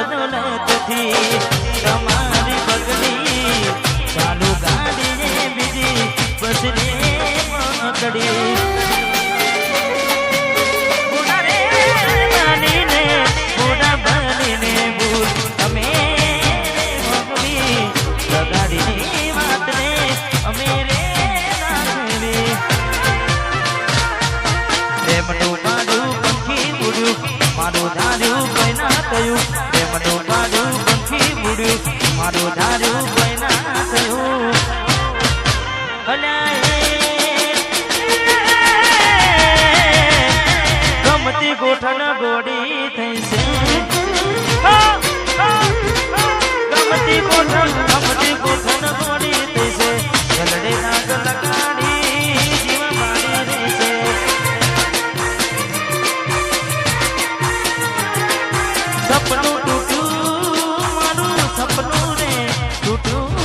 બદલતથી તમારી બગડી ચાલુ ગાડીએ બીજી બસને પકડી મારું ધાર્યું કોઈ ના થયું ગમતી ગોઠણ ગોળી થઈ છે ગમતી ગોઠણ ગોળી થઈ છે જલડે નાગ લગાડી જીવ મારી રહેશે સપનું તૂટ્યું મારું સપનું રે તૂટ્યું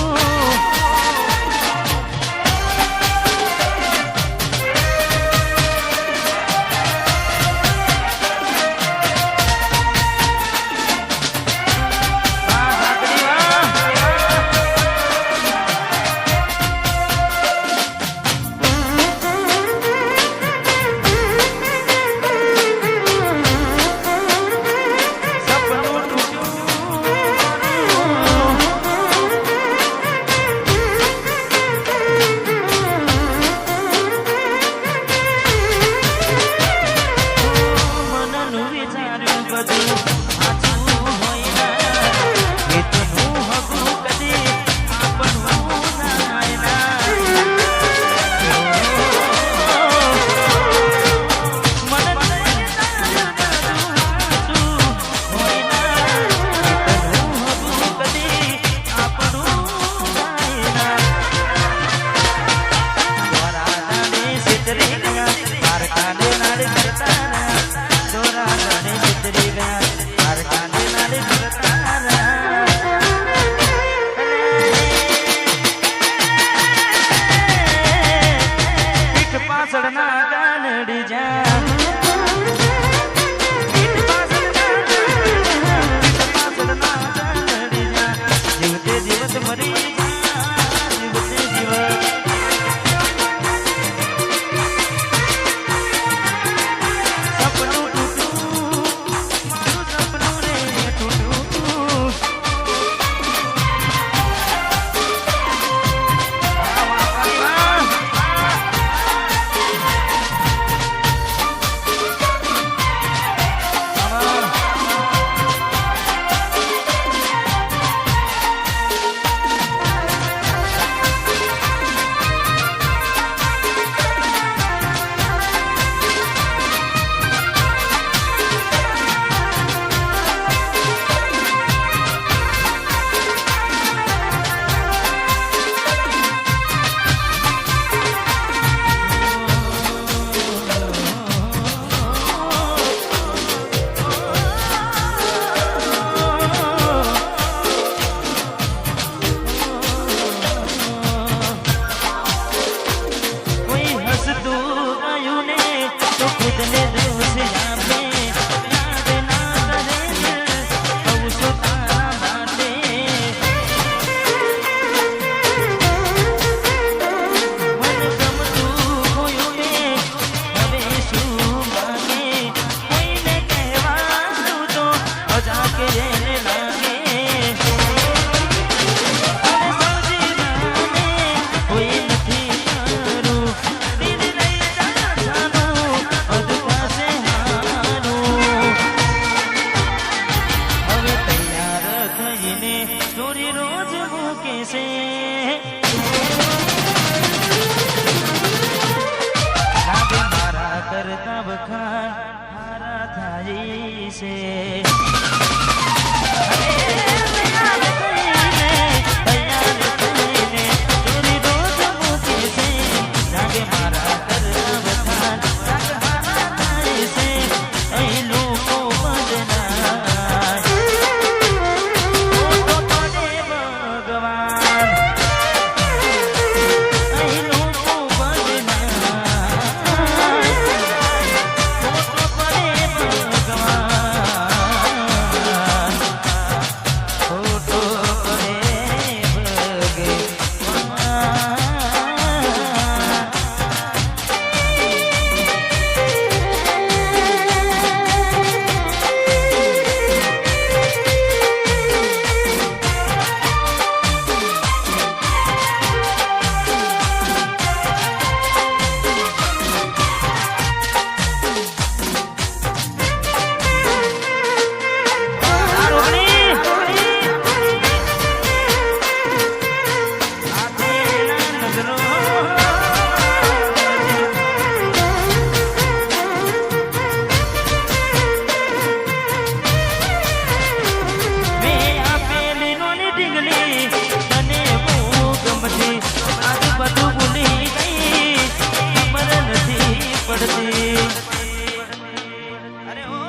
અરે ઓ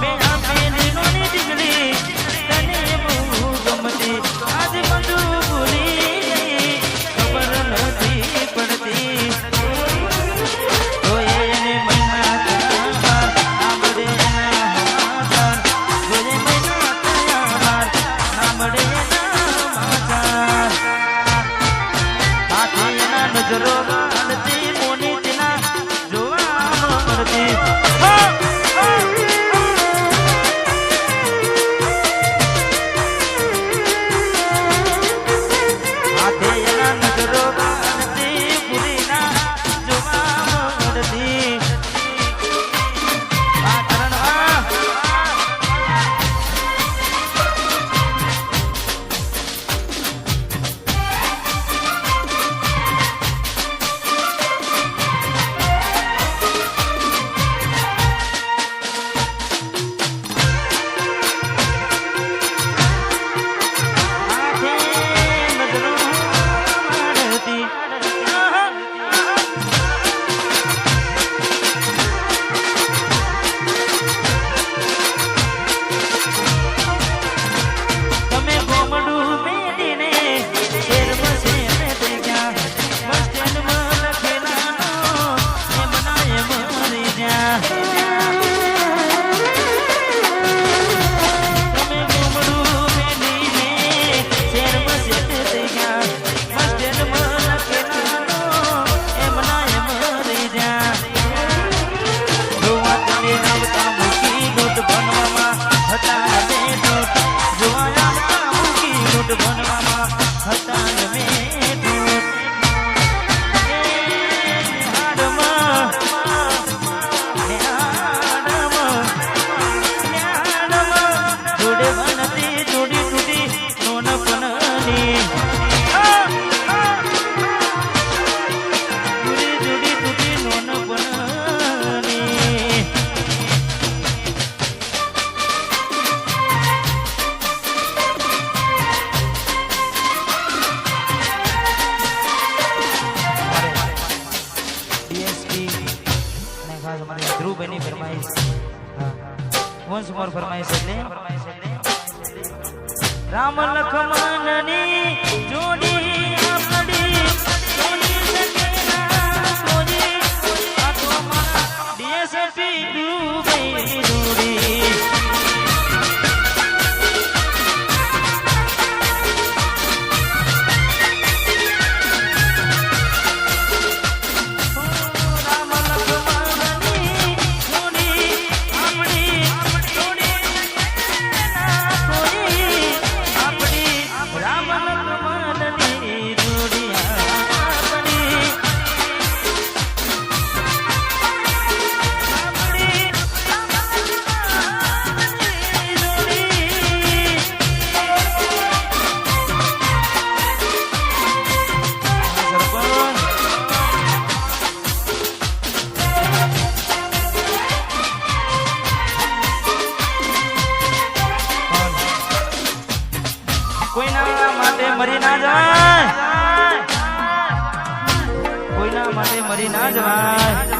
મેં આપેલી નોની દીકરી તને બહુ ગમતી આજ બધું ભૂલી ગઈ ખબર નથી પડતી તો એને મહિના થયા સાંભળે એના સમાચાર જોજે મહિના થયા સાંભળે એના સમાચાર હાથે એના નજરો ગાળતી મોની તેના જોવા મળતી હાથે એના નજરો ગાળતી ભૂલીના જોવા મળતી આ કરણવા ધ્રુવભાઈની ફરમાઈશ વંશ મોર ફરમાઈશ એટલે રામ લખમણની જોડી આપણી કોની સકેના કોની આ તો મારા ડીએસપી ધ્રુવભાઈ જોડી કોઈના માટે મરી ના જવાય કોઈના માટે મરી ના જવાય